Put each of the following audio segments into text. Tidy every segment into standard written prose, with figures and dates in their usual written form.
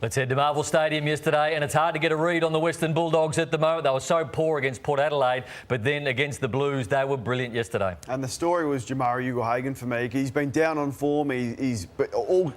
Let's head to Marvel Stadium yesterday, and it's hard to get a read on the Western Bulldogs at the moment. They were so poor against Port Adelaide, but then against the Blues, they were brilliant yesterday. And the story was Jamarra for me. He's been down on form. He's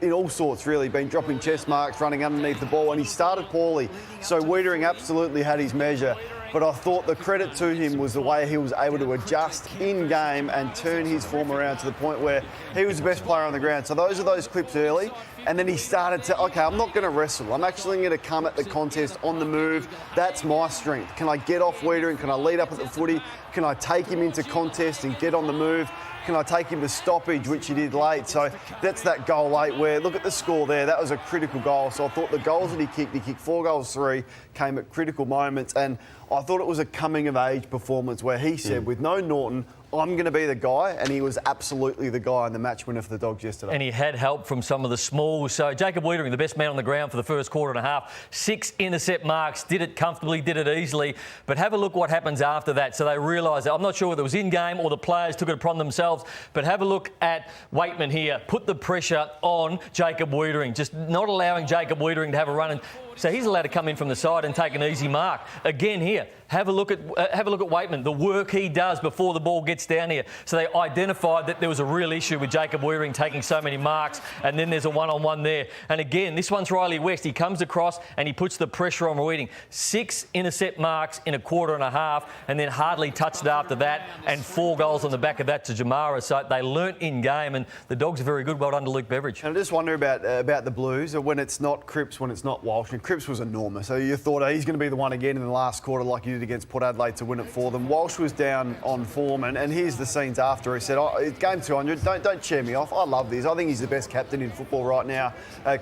in all sorts, really. Been dropping chest marks, running underneath the ball, and he started poorly. So Wiedering absolutely had his measure. But I thought the credit to him was the way he was able to adjust in game and turn his form around to the point where he was the best player on the ground. So those are those clips early. And then he started to, okay, I'm not going to wrestle. I'm actually going to come at the contest on the move. That's my strength. Can I get off Wiedering? Can I lead up at the footy? Can I take him into contest and get on the move? Can I take him to stoppage, which he did late? So that's that goal late where, look at the score there, that was a critical goal. So I thought the goals that he kicked 4 goals, 3, came at critical moments. And I thought it was a coming-of-age performance where he said, with no Norton, I'm going to be the guy, and he was absolutely the guy in the match winner for the Dogs yesterday. And he had help from some of the smalls. So Jacob Wiedering, the best man on the ground for the first quarter and a half, 6 intercept marks, did it comfortably, did it easily. But have a look what happens after that. So they realise that. I'm not sure whether it was in-game or the players took it upon themselves, but have a look at Waitman here. Put the pressure on Jacob Wiedering, just not allowing Jacob Wiedering to have a run. And so he's allowed to come in from the side and take an easy mark. Again here, have a look at Waitman, the work he does before the ball gets down here. So they identified that there was a real issue with Jacob Wiedering taking so many marks, and then there's a one-on-one there. And again, this one's Riley West. He comes across and he puts the pressure on Wiedering. 6 intercept marks in a quarter and a half, and then hardly touched it after that, and 4 goals on the back of that to Jamarra. So they learnt in game, and the Dogs are very good. Well done to Luke Beveridge. And I just wonder about the Blues, when it's not Cripps, when it's not Walsh. And Cripps was enormous. So you thought, he's going to be the one again in the last quarter like he did against Port Adelaide to win it for them. Walsh was down on form, and here's the scenes after. He said, it's game 200, don't cheer me off. I love this. I think he's the best captain in football right now,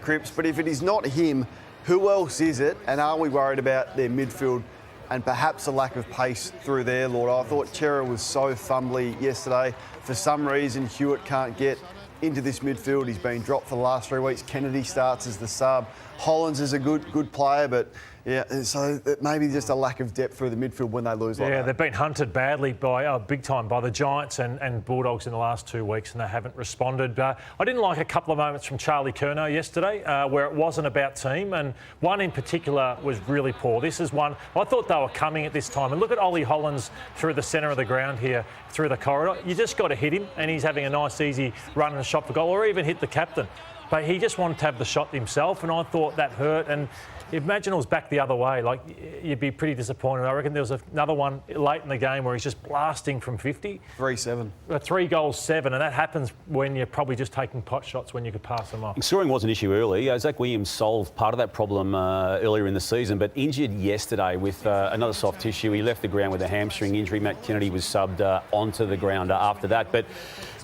Cripps. But if it is not him, who else is it? And are we worried about their midfield and perhaps a lack of pace through there, Llordo? I thought Charlie was so fumbly yesterday. For some reason, Hewitt can't get into this midfield. He's been dropped for the last 3 weeks. Kennedy starts as the sub. Hollands is a good player, but yeah, so maybe just a lack of depth through the midfield when they lose like that. Yeah, they've been hunted badly big time by the Giants and Bulldogs in the last 2 weeks, and they haven't responded. I didn't like a couple of moments from Charlie Curnow yesterday where it wasn't about team, and one in particular was really poor. This is one, I thought they were coming at this time. And look at Ollie Hollands through the centre of the ground here, through the corridor. You just got to hit him, and he's having a nice, easy run and a shot for goal, or even hit the captain. But he just wanted to have the shot himself, and I thought that hurt. And imagine it was back the other way. Like, you'd be pretty disappointed. I reckon there was another one late in the game where he's just blasting from 50. 3-7. 3 goals, 7, and that happens when you're probably just taking pot shots when you could pass them off. Scoring was an issue early. Zach Williams solved part of that problem earlier in the season, but injured yesterday with another soft tissue. He left the ground with a hamstring injury. Matt Kennedy was subbed onto the ground after that. But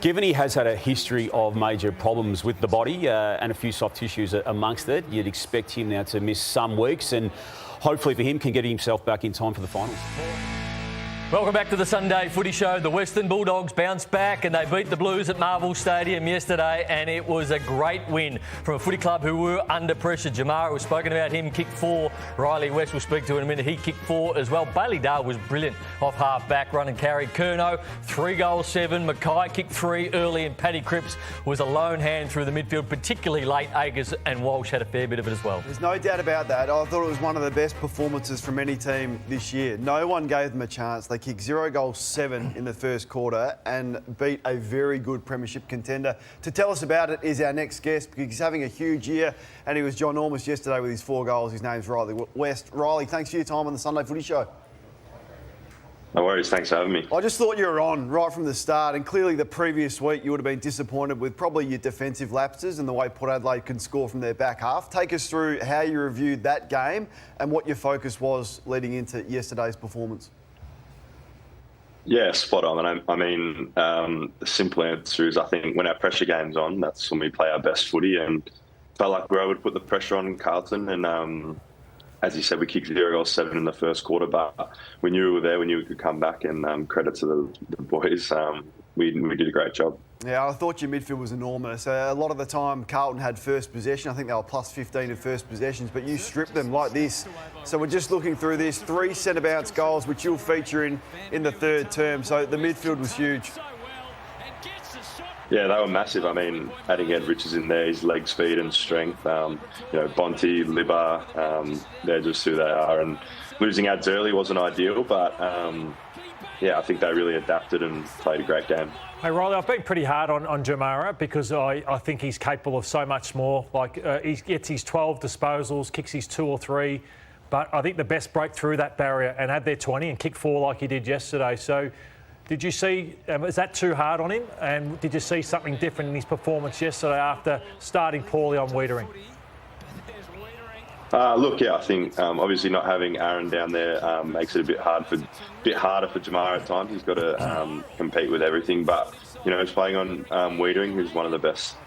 given he has had a history of major problems with the body and a few soft tissues amongst it, you'd expect him now to miss some weeks, and hopefully for him can get himself back in time for the finals. Welcome back to the Sunday Footy Show. The Western Bulldogs bounced back and they beat the Blues at Marvel Stadium yesterday, and it was a great win from a footy club who were under pressure. Jamarra, we've spoken about him, kicked 4. Riley West, we'll speak to in a minute, he kicked 4 as well. Bailey Dale was brilliant off half-back, run and carry. Curnow, 3 goals, 7. Mackay kicked 3 early, and Paddy Cripps was a lone hand through the midfield, particularly late. Akers and Walsh had a fair bit of it as well. There's no doubt about that. I thought it was one of the best performances from any team this year. No one gave them a chance. They kicked 0 goals, 7 in the first quarter and beat a very good premiership contender. To tell us about it is our next guest, because he's having a huge year, and he was ginormous yesterday with his 4 goals. His name's Riley West. Riley, thanks for your time on the Sunday Footy Show. No worries, thanks for having me. I just thought you were on right from the start, and clearly the previous week you would have been disappointed with probably your defensive lapses and the way Port Adelaide can score from their back half. Take us through how you reviewed that game and what your focus was leading into yesterday's performance. Yeah, spot on. And I mean, the simple answer is I think when our pressure game's on, that's when we play our best footy, and felt like we were able to put the pressure on Carlton. And as you said, we kicked 0 goals, 7 in the first quarter, but we knew we were there, we knew we could come back, and credit to the boys. We did a great job. Yeah, I thought your midfield was enormous. A lot of the time, Carlton had first possession. I think they were plus 15 in first possessions, but you stripped them like this. So we're just looking through this. 3 centre-bounce goals, which you'll feature in the third term. So the midfield was huge. Yeah, they were massive. I mean, adding Ed Richards in there, his leg speed and strength. Bonte, Libba, they're just who they are. And losing ads early wasn't ideal, but I think they really adapted and played a great game. Hey, Riley, I've been pretty hard on Jamarra because I think he's capable of so much more. He gets his 12 disposals, kicks his 2 or 3, but I think the best break through that barrier and add their 20 and kick 4 like he did yesterday. So did you see, is that too hard on him? And did you see something different in his performance yesterday after starting poorly on Wiedering? I think obviously not having Aaron down there makes it a bit harder for Jamarra at times. He's got to compete with everything, but he's playing on Wiedering, who's one of the best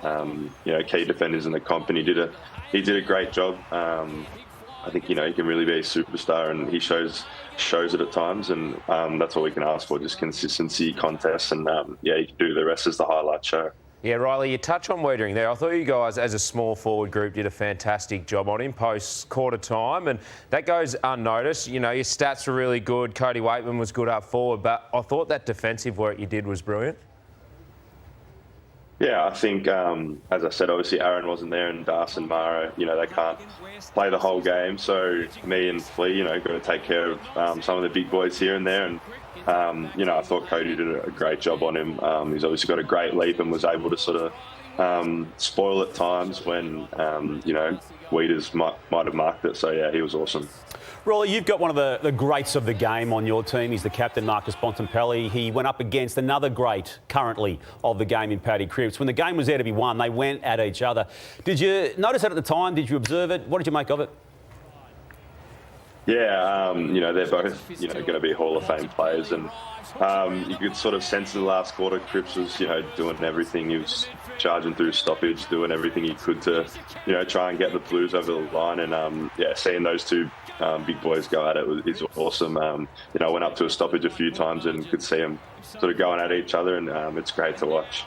key defenders in the comp, and he did a great job. I think he can really be a superstar, and he shows it at times, and that's all we can ask for, just consistency, contests, and you can do the rest as the highlight show. Yeah, Riley, you touch on Wiedering there. I thought you guys, as a small forward group, did a fantastic job on him post quarter time, and that goes unnoticed. Your stats were really good. Cody Waitman was good up forward, but I thought that defensive work you did was brilliant. Yeah, I think, as I said, obviously Aaron wasn't there, and Das and Mara, they can't play the whole game. So me and Flea, got to take care of some of the big boys here and there. And I thought Cody did a great job on him. He's obviously got a great leap and was able to sort of spoil at times when, Weeders might have marked it. So, yeah, he was awesome. Rolly, you've got one of the greats of the game on your team. He's the captain, Marcus Bontempelli. He went up against another great currently of the game in Paddy Cripps. When the game was there to be won, they went at each other. Did you notice that at the time? Did you observe it? What did you make of it? Yeah, they're both, going to be Hall of Fame players, and you could sort of sense in the last quarter, Cripps was, doing everything. He was charging through stoppage, doing everything he could to, try and get the Blues over the line, and seeing those two big boys go at it is awesome. I went up to a stoppage a few times and could see them sort of going at each other, and it's great to watch.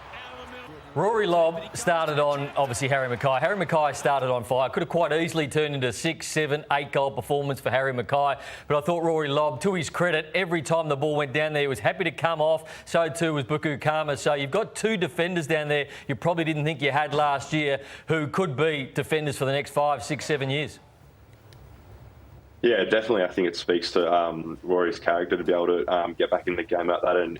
Rory Lobb started on, obviously, Harry Mackay. Harry Mackay started on fire. Could have quite easily turned into a 6, 7, 8 goal performance for Harry Mackay. But I thought Rory Lobb, to his credit, every time the ball went down there, he was happy to come off. So too was Buku Kama. So you've got 2 defenders down there you probably didn't think you had last year who could be defenders for the next 5, 6, 7 years. Yeah, definitely. I think it speaks to Rory's character to be able to get back in the game like that. And,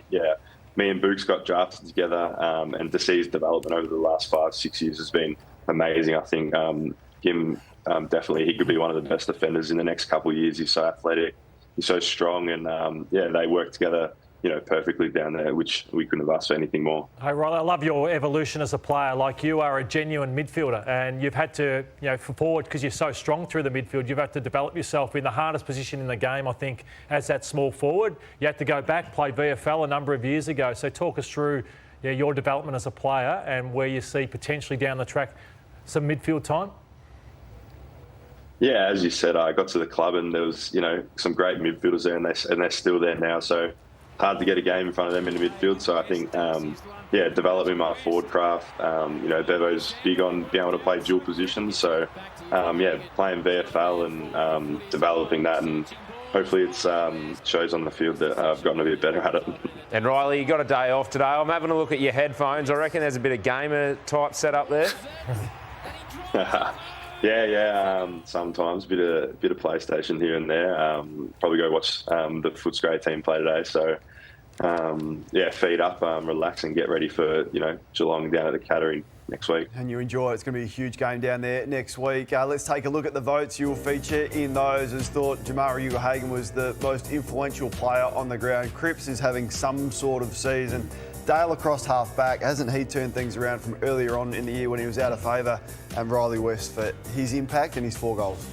me and Books got drafted together, and to see his development over the last 5, 6 years has been amazing. I think him definitely, he could be one of the best defenders in the next couple of years. He's so athletic, he's so strong, and they work together, perfectly down there, which we couldn't have asked for anything more. Hey, Riley, I love your evolution as a player. Like, you are a genuine midfielder, and you've had to, for forward, because you're so strong through the midfield, you've had to develop yourself in the hardest position in the game, I think, as that small forward. You had to go back, play VFL a number of years ago. So talk us through your development as a player and where you see potentially down the track some midfield time. Yeah, as you said, I got to the club and there was, some great midfielders there, and they're still there now. So hard to get a game in front of them in the midfield. So I think, developing my forward craft. Bevo's big on being able to play dual positions. So, playing VFL and developing that, and hopefully it shows on the field that I've gotten a bit better at it. And Riley, you got a day off today. I'm having a look at your headphones. I reckon there's a bit of gamer type setup there. Sometimes a bit of PlayStation here and there. Probably go watch the Footscray team play today. So, feed up, relax, and get ready for Geelong down at the Catering next week. And you enjoy it. It's going to be a huge game down there next week. Let's take a look at the votes. You will feature in those as thought Jamarra Ugle-Hagan was the most influential player on the ground. Cripps is having some sort of season. Dale across half back, hasn't he turned things around from earlier on in the year when he was out of favour? And Riley West for his impact and his 4 goals.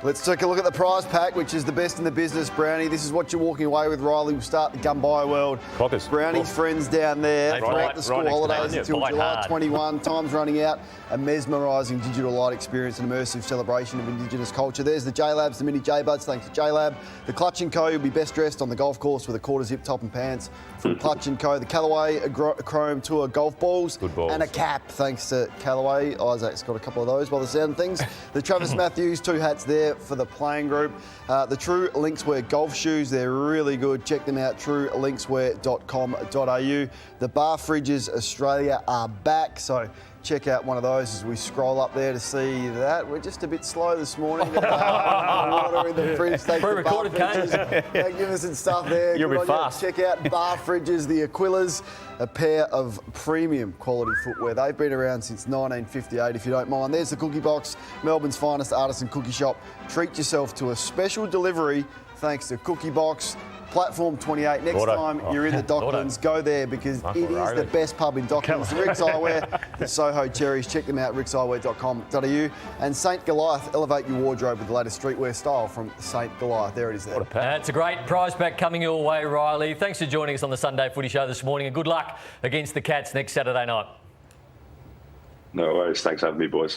Let's take a look at the prize pack, which is the best in the business, Brownie. This is what you're walking away with, Riley. We'll start the Gun Buy World. Clockers. Brownie's friends down there throughout the school holidays until Bite July hard. 21. Time's running out. A mesmerising digital light experience and immersive celebration of Indigenous culture. There's the J-Labs, the mini J-Buds, thanks to J-Lab. The Clutch & Co. You'll be best dressed on the golf course with a quarter zip top and pants from Clutch & Co. The Callaway Chrome Tour golf balls. Good balls. And a cap, thanks to Callaway. Isaac's got a couple of those by the sound of things. The Travis Matthews 2 hats there. Australia for the playing group. The True Linkswear golf shoes, they're really good. Check them out, truelinkswear.com.au. The bar fridges Australia are back, so check out one of those as we scroll up there to see that. We're just a bit slow this morning. Water in the fridge. Pre-recorded games. Magnificent stuff there. You're a bit fast. Check out bar fridges, the Aquilas, a pair of premium quality footwear. They've been around since 1958, if you don't mind. There's the Cookie Box, Melbourne's finest artisan cookie shop. Treat yourself to a special delivery thanks to Cookie Box. Platform 28. Next Llordo. time you're in the Docklands, go there because it is the best pub in Docklands. Rick's Eyewear, the Soho Cherries. Check them out, rickseyewear.com.au. And St. Goliath, elevate your wardrobe with the latest streetwear style from St. Goliath. There it is there. It's a great prize pack coming your way, Riley. Thanks for joining us on the Sunday Footy Show this morning, and good luck against the Cats next Saturday night. No worries. Thanks for having me, boys.